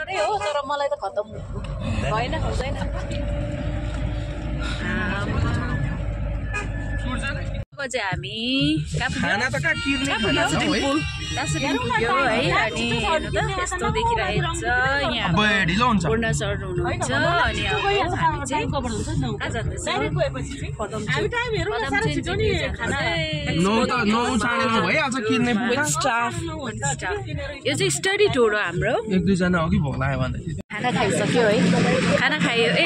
नै हो तर मलाई त खतम भएन हुँदैन चाहिँ हामी खाना त कहाँ किर्ने खाना छ है दार्जिलिङ पुग्यो है अनि हेर्नु त यस्तो देखिरहेको छ यहाँ ढिलो हुन्छ पूर्ण सर हुनुहुन्छ अनि हामी चाहिँ कहाँ जाँदैछौँ भइहाल्छ किर्ने स्टाफ यो चाहिँ स्टडी टुर हो हाम्रो एक दुईजना अघि भोक लाग्यो भने खाना खाइसक्यो है खाना खायो ए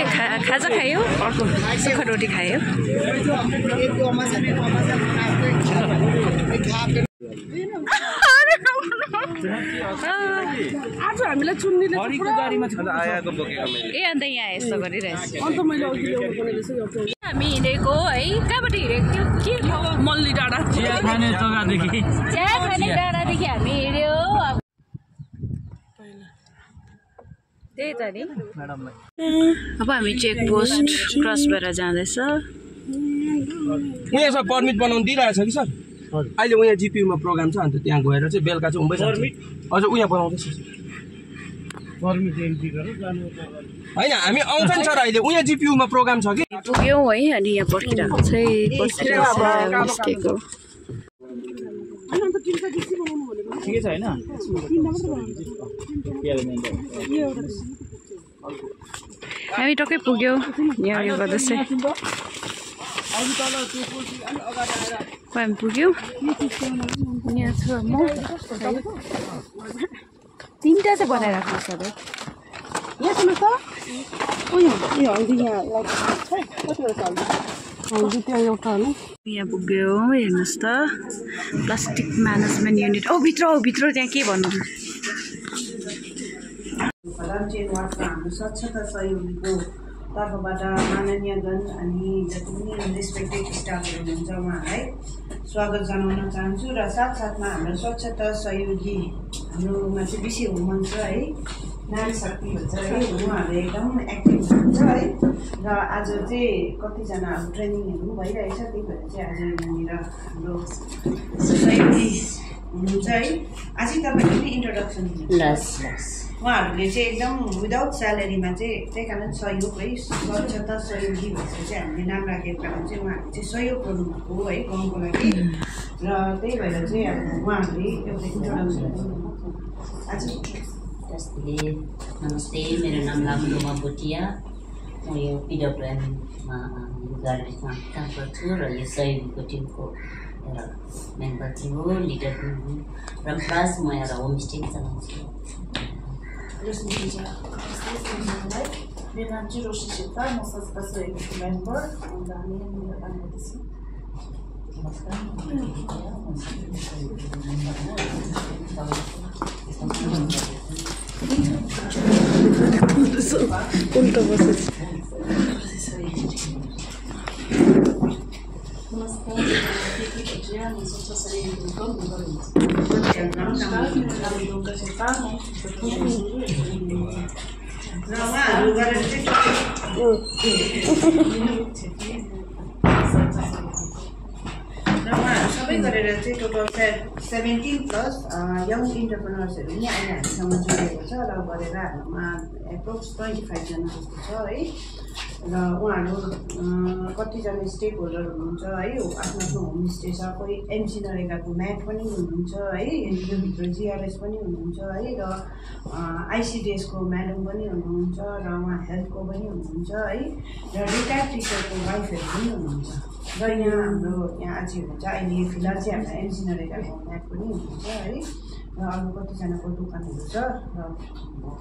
खाजा खायो अर्को सुक्खा रोटी खायो आज हामीलाई चुन्नीले ए अन्त यहाँ यस्तो गरिरहेछ हामी हिँडेको है कहाँबाट हिँडेको के मल्ली डाँडा चिया खाने डाँडादेखि हामी हिँड्यो त्यही त नि अब हामी चेक पोस्ट क्रस भएर जाँदैछ उहाँ सर पर्मिट बनाउनु दिइरहेछ कि सर अहिले उहाँ जिपियुमा प्रोग्राम छ अन्त त्यहाँ गएर चाहिँ बेलुका चाहिँ उम्बै हजुर उहाँ बनाउँदैछ होइन हामी आउँछ नि सर अहिले उहाँ जिपियुमा प्रोग्राम छ कि पुग्यौँ है अनि यहाँ पर्खिरहेको निस्केको ठिकै छ हैन हामी टक्कै पुग्यौँ यहाँ यो गर्दैछ हामी पुग्यौँ यहाँ छु म तिनवटा चाहिँ बनाइराख्नु सर यहाँ सुन्नुहोस् त उयो हल्दी यहाँ हल्दी त्यो एउटा होला यहाँ पुग्यौँ हेर्नुहोस् त प्लास्टिक म्यानेजमेन्ट युनिट भित्र त्यहाँ के भन्नु हाम्रो स्वच्छता सहयोगीको तर्फबाट माननीयगण अनि जति पनि रेस्पेक्टेड स्टाफहरू हुनुहुन्छ उहाँहरूलाई स्वागत जनाउन चाहन्छु र साथसाथमा हाम्रो स्वच्छता सहयोगी हाम्रोमा चाहिँ विषय हुनुहुन्छ है नारी शक्ति भन्छ है उहाँहरू एकदम एक्टिभ हुनुहुन्छ है र आज चाहिँ कतिजना अब ट्रेनिङहरू भइरहेछ त्यही भएर चाहिँ आज यहाँनिर हाम्रो सहयोगी हुनुहुन्छ है आज तपाईँहरूले इन्ट्रोडक्सन दिनुहुन्छ उहाँहरूले चाहिँ एकदम विदाउट स्यालेरीमा चाहिँ त्यही कारण सहयोग है स्वच्छता सहयोगी भनेर चाहिँ हामीले नाम राखेको कारण चाहिँ उहाँहरूले चाहिँ सहयोग गर्नुभएको है गाउँको लागि र त्यही भएर चाहिँ अब उहाँहरूले एउटा इन्ट्रोडक्सन नमस्ते मेरो नाम लामडोमा भोटिया म यो पिडब्ल्युएममा गार्बेजमा काम गर्छु र यो सहयोगीको टिमको एउटा मेम्बर टिम हो लिडर टिम हो र प्लस म एउटा होमस्टे चलाउँछु मेरो नाम चाहिँ रोशी शेर्पा म संस्था सहयोगीको मेम्बर अन्त हामी यहाँनिर काम गर्दैछौँ सबै गरेर चाहिँ टोटल 17+ यङ इन्टरप्रेनर्सहरू पनि अहिले हामीसँग जोडिएको छ र गरेर हाम्रोमा एप्रोक्स 25 जना जस्तो छ है र उहाँहरू कतिजना स्टेक होल्डर हुनुहुन्छ है आफ्नो आफ्नो होमस्टे छ कोही एमसी नरेगाको म्याट पनि हुनुहुन्छ है योभित्र जिआरएस पनि हुनुहुन्छ है र आइसिडिएसको म्याडम पनि हुनुहुन्छ र उहाँ हेल्थको पनि हुनुहुन्छ है र रिटायर्ड टिचरको वाइफहरू पनि हुनुहुन्छ र यहाँ हाम्रो यहाँ आज हुन्छ अहिले फिलहाल चाहिँ हाम्रो एमसी नरेगाको म्याट पनि हुनुहुन्छ है र अरू कतिजनाको दोकानहरू छ र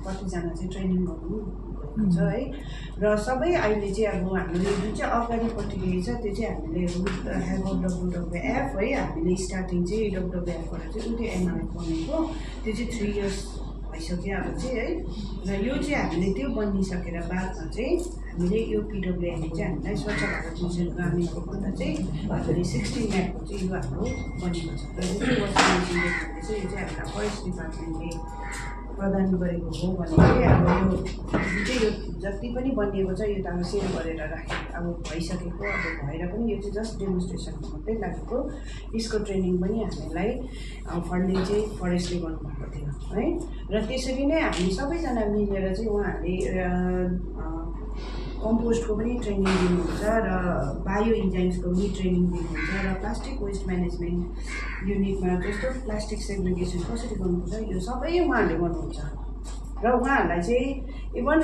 कतिजना चाहिँ ट्रेनिङ गर्नु छ है र सबै अहिले चाहिँ अब हाम्रो जुन चाहिँ अगाडिपट्टि रहेछ त्यो चाहिँ हामीले WWF है हामीले स्टार्टिङ चाहिँ WWFबाट चाहिँ उठ्यो एनआई बनेको त्यो चाहिँ 3 इयर्स भइसक्यो अब चाहिँ है र यो चाहिँ हामीले त्यो बनिसकेर बादमा चाहिँ हामीले यो पिडब्ल्युएमले चाहिँ हामीलाई स्वच्छ भारत मिसन ग्रामीणको भन्दा चाहिँ हामीले 16 म्याटको चाहिँ यो हाम्रो बनेको छ र यो चाहिँ यो चाहिँ हामीलाई फरेस्ट डिपार्टमेन्टले प्रदान गरेको हो भने चाहिँ अब यो यो जति पनि बनिएको छ यो त अब सेल गरेर राखे अब भइसकेको अब भएर पनि यो चाहिँ जस्ट डेमोन्स्ट्रेसनको मात्रै लागेको यसको ट्रेनिङ पनि हामीलाई फन्डिङ चाहिँ फरेस्टले गर्नुभएको थियो है र त्यसरी नै हामी सबैजना मिलेर चाहिँ उहाँहरूले कम्पोस्टको पनि ट्रेनिङ दिनुहुन्छ र बायो इन्जाइम्सको पनि ट्रेनिङ दिनुहुन्छ र प्लास्टिक वेस्ट म्यानेजमेन्ट युनिटमा जस्तो प्लास्टिक सेग्रिगेसन कसरी गर्नुपर्छ यो सबै उहाँहरूले गर्नुहुन्छ र उहाँहरूलाई चाहिँ इभन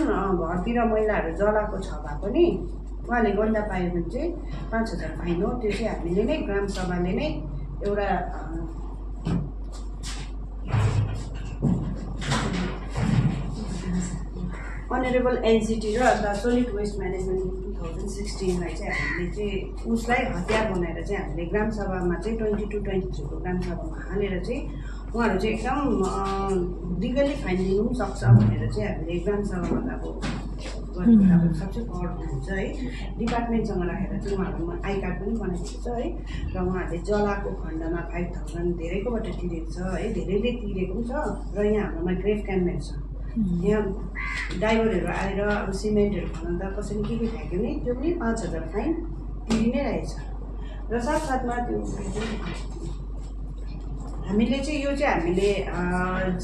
घरतिर मैलाहरू जलाएको छ भए पनि उहाँले गन्दा पायो भने चाहिँ 5,000 फाइन हो त्यो चाहिँ हामीले नै ग्राम सभाले नै एउटा अनरेबल एनसिटी र द सोलिड वेस्ट म्यानेजमेन्ट 2016लाई चाहिँ हामीले चाहिँ उसलाई हतियार बनाएर चाहिँ हामीले ग्राम सभामा चाहिँ 22-23 को ग्राम सभामा हालेर चाहिँ उहाँहरू चाहिँ एकदम लिगली फाइन दिनु पनि सक्छ भनेर चाहिँ हामीले ग्राम सभामा अब सबसे पावर हुन्छ है डिपार्टमेन्टसँग राखेर चाहिँ उहाँहरूमा आई कार्ड पनि बनाइदिएको छ है र उहाँहरूले जलाएको खण्डमा 5,000 धेरैकोबाट तिरेको छ है धेरैले तिरेको पनि छ र यहाँ हाम्रोमा ग्रेभ क्याम्पेन छ यहाँ ड्राइभरहरू आएर अब सिमेन्टहरू खाँदा कसैले के फ्याँक्यो भने त्यो पनि 5,000 फाइन तिरि नै रहेछ र साथसाथमा त्यो हामीले चाहिँ यो चाहिँ हामीले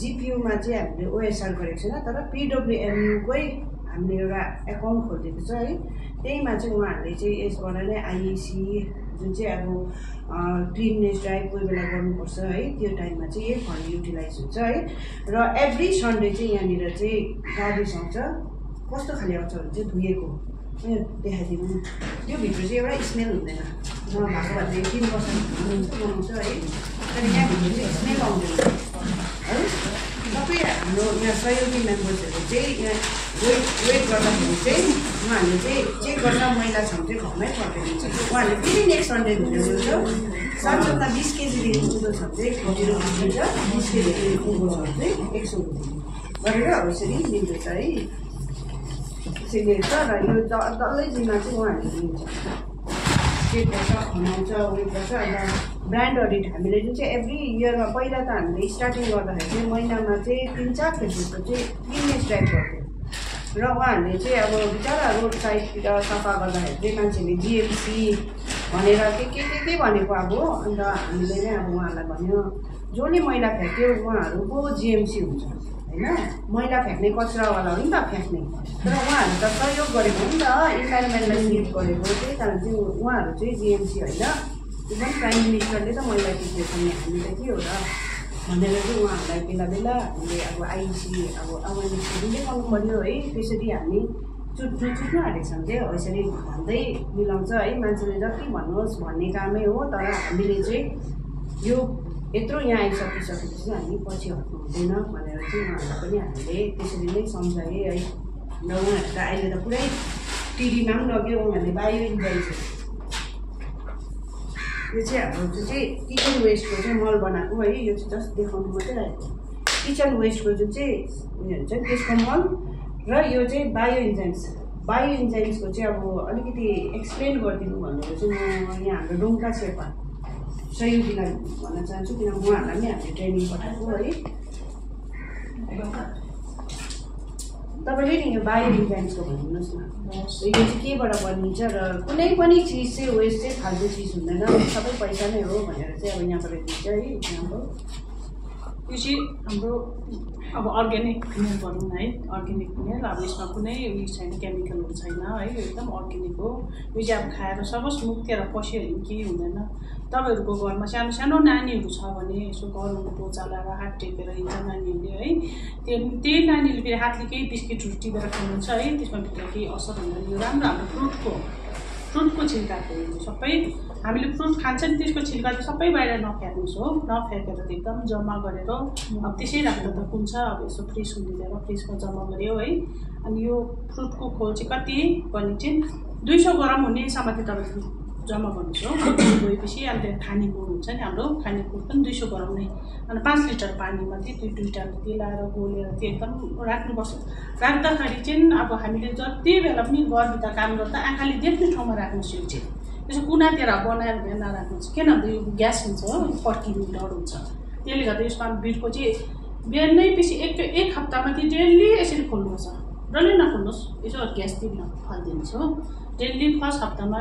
जिपियुमा चाहिँ हामीले ओएसआर गरेको छैन तर पिडब्ल्युएमयुकै हामीले एउटा एकाउन्ट खोलिदिएको छ है त्यहीमा चाहिँ उहाँहरूले चाहिँ यसबाट नै आइएसी जुन चाहिँ अब क्लिननेस ड्राइभ कोही बेला गर्नुपर्छ है त्यो टाइममा चाहिँ यही फन्ड युटिलाइज हुन्छ है र एभ्री सन्डे चाहिँ यहाँनिर चाहिँ गार्बेज आउँछ कस्तो खाले आउँछ भने चाहिँ धुएको देखाइदिनु त्योभित्र चाहिँ एउटा स्मेल हुँदैन नभएको भने 3% बनाउँछ है तर यहाँभित्र चाहिँ स्मेल आउँदैन है सबै हाम्रो यहाँ सहयोगी मेम्बर्सहरू चाहिँ यहाँ वेट गर्दाखेरि चाहिँ उहाँहरूले चाहिँ चेक गर्दा मैला छ भने चाहिँ घरमै फर्काइदिन्छ उहाँहरूले फेरि नेक्स्ट सन्डे भिडियो गर्छ सानसाना 20 केजीदेखि उँधो छ भने चाहिँ 40 रुपियाँ दिन्छ 20 केजीदेखि उँधो छ भने चाहिँ 100 रुपियाँ गरेर अब यसरी दिँदैछ है यसरी छ र यो डल्लै दिनमा चाहिँ उहाँहरूले दिन्छ चेक गर्छ खनाउँछ वेट गर्छ अन्त ब्रान्ड अडिट हामीले जुन चाहिँ एभ्री इयरमा पहिला त हामीले स्टार्टिङ गर्दाखेरि चाहिँ महिनामा चाहिँ 3-4 खेलको चाहिँ क्लिननेस ड्राइभ गर्थ्यो र उहाँहरूले चाहिँ अब बिचरा रोड साइडतिर सफा गर्दाखेरि चाहिँ मान्छेले जिएमसी भनेर के भनेको अब अन्त हामीले नै अब उहाँहरूलाई भन्यो जसले मैला फ्याँक्यो उहाँहरूको जिएमसी हुन्छ होइन मैला फ्याँक्ने कचरावाला हो नि त फ्याँक्ने तर उहाँहरूले त सहयोग गरेको हो नि त इन्भाइरोमेन्टलाई सेभ गरेको त्यही कारण चाहिँ उहाँहरू चाहिँ जिएमसी होइन इभन प्राइम मिनिस्टरले त मैला टिपेको नि हामी त के हो र भनेर चाहिँ उहाँहरूलाई बेला बेला हामीले अब आइसी अब अवेरनेस दिँदै गर्नु पऱ्यो है त्यसरी हामी चुट्नु आँटेको छौँ चाहिँ यसरी भन्दै मिलाउँछ है मान्छेले जति भन्नुहोस् भन्ने कामै हो तर हामीले चाहिँ यो यत्रो यहाँ आइसकिसकेपछि हामी पछि हट्नु हुँदैन भनेर चाहिँ उहाँहरूलाई पनि हामीले त्यसरी नै सम्झाएँ है र उहाँहरू त अहिले त पुरै टिभीमा पनि लग्यो उहाँहरूले बायो इन्जाइम्स यो चाहिँ हाम्रो जुन चाहिँ किचन वेस्टको चाहिँ मल बनाएको है यो चाहिँ जस्ट देखाउनु मात्रै आएको किचन वेस्टको जुन चाहिँ उयो हुन्छ त्यसको मल र यो चाहिँ बायो इन्जाइम्सको चाहिँ अब अलिकति एक्सप्लेन गरिदिनु भनेर चाहिँ म यहाँ हाम्रो डोङ्का शेर्पा सहयोगीलाई भन्न चाहन्छु किनभने उहाँहरूलाई पनि हामीले ट्रेनिङ पठाएको है तपाईँले नि यो बायो इन्जाइम्सको भनिदिनुहोस् न यो चाहिँ केबाट बनिन्छ र कुनै पनि चिज चाहिँ वेस्ट चाहिँ फाल्तु चिज हुँदैन सबै पैसा नै हो भनेर चाहिँ अब यहाँबाट दिन्छ है हाम्रो यो चाहिँ हाम्रो अब अर्ग्यानिक फिनेल भनौँ न है अर्ग्यानिक फिनेल अब यसमा कुनै उयो छैन केमिकलहरू छैन है यो एकदम अर्ग्यानिक हो यो चाहिँ अब खाएर सपोज मुक्तेर पस्यो भने केही हुँदैन तपाईँहरूको घरमा सानो सानो नानीहरू छ भने यसो गरौँको टोचा लगाएर हात टेपेर हिँड्छ नानीहरूले है त्यही नानीले फेरि हातले केही बिस्किटहरू टिपेर खानुहुन्छ है त्यसमा भित्र केही असर हुँदैन यो राम्रो हाम्रो फ्रुटको छिल्काको सबै हामीले फ्रुट खान्छ नि त्यसको छिल्का चाहिँ सबै बाहिर नफ्याँक्नुहोस् हो नफ्याँकेर एकदम जम्मा गरेर अब त्यसै राख्दा त कुन्छ अब यसो फ्रिज हुँदैन फ्रिजमा जम्मा गऱ्यो है अनि यो फ्रुटको खोल चाहिँ कति भने चाहिँ 200 ग्राम हुने सामग्री तपाईँले जम्मा गर्नुहोस् हो गएपछि अन्त खानेकुर हुन्छ नि हाम्रो खानेकुर पनि 200 ग्राम नै अनि 5 लिटर पानीमा चाहिँ त्यो दुईवटा मिलाएर गोलेर त्यो एकदम राख्नुपर्छ राख्दाखेरि चाहिँ अब हामीले जति बेला पनि गर्दा काम गर्दा आँखाले देख्ने ठाउँमा राख्नुहोस् यो चाहिँ त्यसो कुनातिर बनाएर भने नराख्नुहोस् किनभने यो ग्यास हुन्छ हो पड्किने डर हुन्छ त्यसले गर्दा यसमा बिटको चाहिँ बिहानै पछि एक हप्तामा कि डेली यसरी खोल्नुपर्छ डल्लै नखोल्नुहोस् यसो ग्यास दिन फालिदिनुहोस् हो डेली फर्स्ट हप्तामा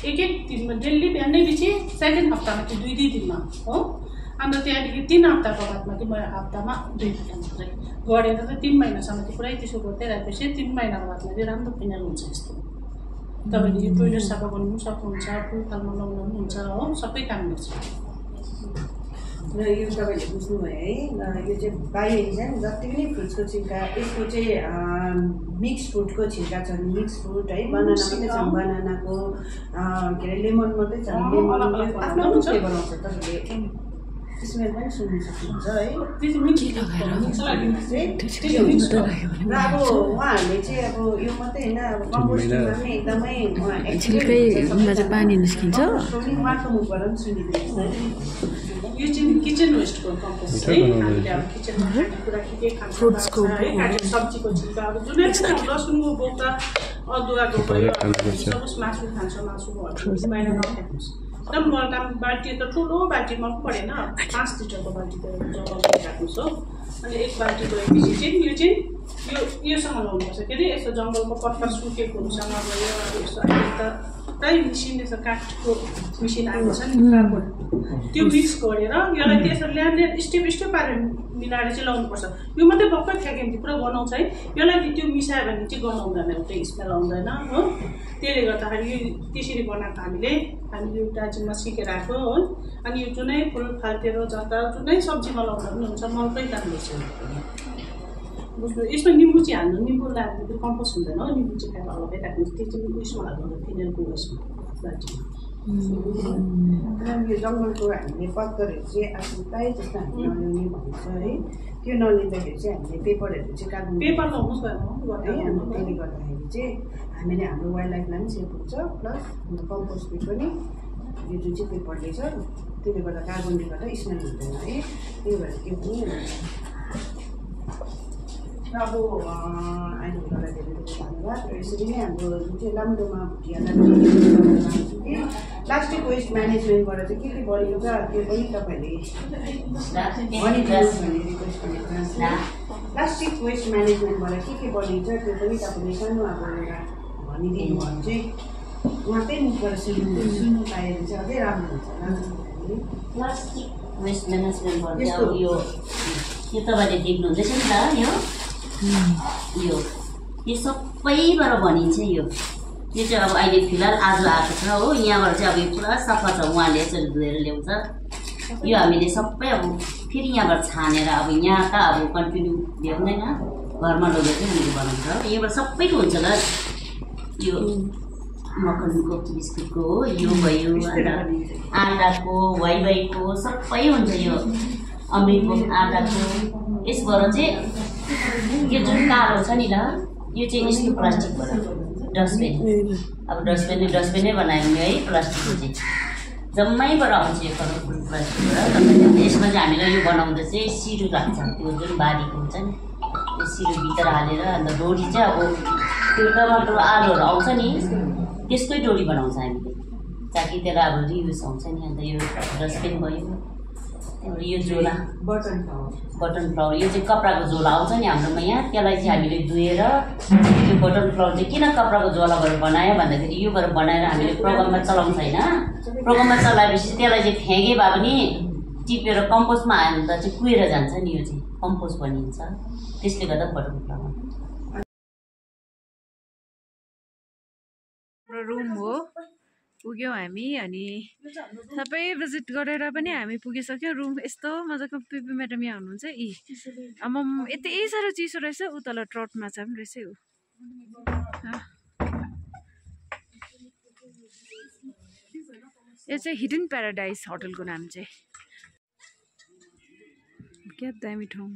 एक दिनमा डेली बिहानै पछि सेकेन्ड हप्तामा कि 2 दिनमा हो अन्त त्यहाँदेखि 3 हप्ताको बादमा कि म हप्तामा 2 पल्ट मात्रै गरेर चाहिँ 3 महिनासम्म चाहिँ पुरै त्यसो गर्दै राखेपछि 3 महिनाको बादमा चाहिँ राम्रो फिनल हुन्छ यस्तो तपाईँले यो टोइलेट सफा गर्नु पनि सक्नुहुन्छ फुलफलमा लाउनु पनि हुन्छ हो सबै काम गर्छ र यो तपाईँले बुझ्नुभयो है यो चाहिँ बाहिर चाहिँ जति पनि फ्रुट्सको छिल्का यसको चाहिँ मिक्स फ्रुटको छिल्का छ मिक्स फ्रुट है बनाना मात्रै छ बनानाको के अरे लेमन मात्रै छ लेमन आफ्नो फ्लेभर आउँछ तपाईँले स्मेल पनि सुन्नु सक्नुहुन्छ है र अब उहाँहरूले चाहिँ अब यो मात्रै होइन अब कम्पोस्टिङमा पनि एकदमै छिल्कैमा चाहिँ पानी निस्किन्छ उहाँको मुखबाट पनि सुनिदिनुहोस् है यो चाहिँ किचन वेस्टको कम्पोस्ट है हामीले अब किचनमा खानेकुरा के खान्छ है सब्जीको छिल्काहरू जुनै पनि लसुनको बोक्रा अदुवाको भयो सपोज मासु खान्छ मासुको बाहिर नफ्याँक्नुहोस् एकदम बल्टाम बाल्टी त ठुलो बाल्टी मन परेन 5 लिटरको बाल्टी त जग्गा राख्नुहोस् हो अनि एक बाल्टी गएपछि चाहिँ यो चाहिँ योसँग लाउनुपर्छ के अरे यस्तो जङ्गलको पत्ता सुकेकोहरूसँग भयो अब यस्तो अहिले त प्रायः मिसिन यसो काठको मिसिन आएको छ नि कार्बन त्यो मिक्स गरेर यसलाई त्यसो ल्यान्ड स्टेप पारेर मिलाएर चाहिँ लाउनुपर्छ यो मात्रै भक्कै फ्याँक्यो भने पुरा गनाउँछ है यसलाई त्यो मिसायो भने चाहिँ गनाउँदैन एउटै स्मेल आउँदैन हो त्यसले गर्दाखेरि यो त्यसरी बनाएको हामीले यो दार्जिलिङमा सिकेर आएको हो अनि यो जुनै फुल फाल्टेर जाँदा जुनै सब्जीमा लाउँदा पनि हुन्छ मलकै काम गर्छ बुझ्नु यसमा निम्बु चाहिँ हाल्नु निम्बु लाग्दा त्यो कम्पोस्ट हुँदैन हो निम्बु चाहिँ खाएर अलग्गै राख्नु त्यो चाहिँ उयसमा हाल्नु फिनलको उयसमा यो जङ्गलको हामीले पत्करहरू चाहिँ आफ्नो प्रायः जस्तो हामीले नल्याउने भन्छ है त्यो नलिँदाखेरि चाहिँ हामीले पेपरहरू चाहिँ काट्नु पेपर लाउनुहोस् है अनि त्यसले गर्दाखेरि चाहिँ हामीले हाम्रो वाइल्ड लाइफलाई पनि सेफ हुन्छ प्लस हाम्रो कम्पोस्टले पनि यो जुन चाहिँ पेपरले छ त्यसले गर्दा कार्बनले गर्दा स्मेल हुँदैन है त्यही भएर त्यो पनि र अब अहिले धेरै धेरै धन्यवाद र यसरी नै हाम्रो जुन चाहिँ लाम्डोमा भुटियालाई प्लास्टिक वेस्ट म्यानेजमेन्टबाट चाहिँ के बनिन्छ त्यो पनि तपाईँहरूले भनिदिनुहोस् भन्ने रिक्वेस्ट गरेको प्लास्टिक वेस्ट म्यानेजमेन्टबाट के बनिन्छ त्यो पनि तपाईँले सानो अब एउटा भनिदिनु भयो चाहिँ उहाँकै मुखबाट सुन्नु पाएर चाहिँ अझै राम्रो हुन्छ प्लास्टिक वेस्ट म्यानेजमेन्टबाट अब यो तपाईँले देख्नुहुँदैछ नि त यो सबैबाट भनिन्छ यो चाहिँ अब अहिले फिलहाल आज आएको छ हो यहाँबाट चाहिँ अब यो पुरा सफा छ उहाँले यसरी धोएर ल्याउँछ यो हामीले सबै अब फेरि यहाँबाट छानेर अब यहाँका अब कन्टिन्यू ल्याउँदैन घरमा लगेर चाहिँ हामीले बनाउँछ यहाँबाट सबैको हुन्छ ल यो मकनको बिस्कुटको हो यो भयो आँटाको वाइवाईको सबै हुन्छ यो अमृतको आँटाको यसबाट चाहिँ यो जुन कालो छ नि ल यो चाहिँ यस्तो प्लास्टिकबाट डस्टबिन अब डस्टबिनै बनायो भने है प्लास्टिकको चाहिँ जम्मैबाट आउँछ यो कलरफुल प्लास्टिकबाट यसमा चाहिँ हामीलाई यो बनाउँदा चाहिँ सिरो राख्छ त्यो जुन बारीको हुन्छ नि त्यो सिरो भित्र हालेर अन्त डोरी चाहिँ अब त्यो टमाटर आलुहरू आउँछ नि त्यसकै डोरी बनाउँछ हामीले ताकि त्यसलाई अब रियुज आउँछ नि अन्त यो डस्टबिन भयो यो झोला बटन फ्लावर यो चाहिँ कपडाको झोला आउँछ नि हाम्रोमा यहाँ त्यसलाई चाहिँ हामीले धोएर यो बटन फ्लावर चाहिँ किन कपडाको झोलाबाट बनायो भन्दाखेरि योबाट बनाएर हामीले प्रोग्राममा चलाउँछ होइन प्रोग्राममा चलाएपछि त्यसलाई चाहिँ फ्याँके भए पनि टिपेर कम्पोस्टमा हाल्नु त चाहिँ कुहेर जान्छ नि यो चाहिँ कम्पोस्ट बनिन्छ त्यसले गर्दा बटन फ्लावर रुम हो पुग्यौँ हामी अनि सबै भिजिट गरेर पनि हामी पुगिसक्यौँ रुम यस्तो मजाको पिपी म्याडम यहाँ हुनुहुन्छ यति साह्रो चिसो रहेछ उतल ट्रट माछा पनि रहेछ ऊ यो चाहिँ हिडन प्याराडाइज होटलको नाम चाहिँ क्या दामी ठाउँ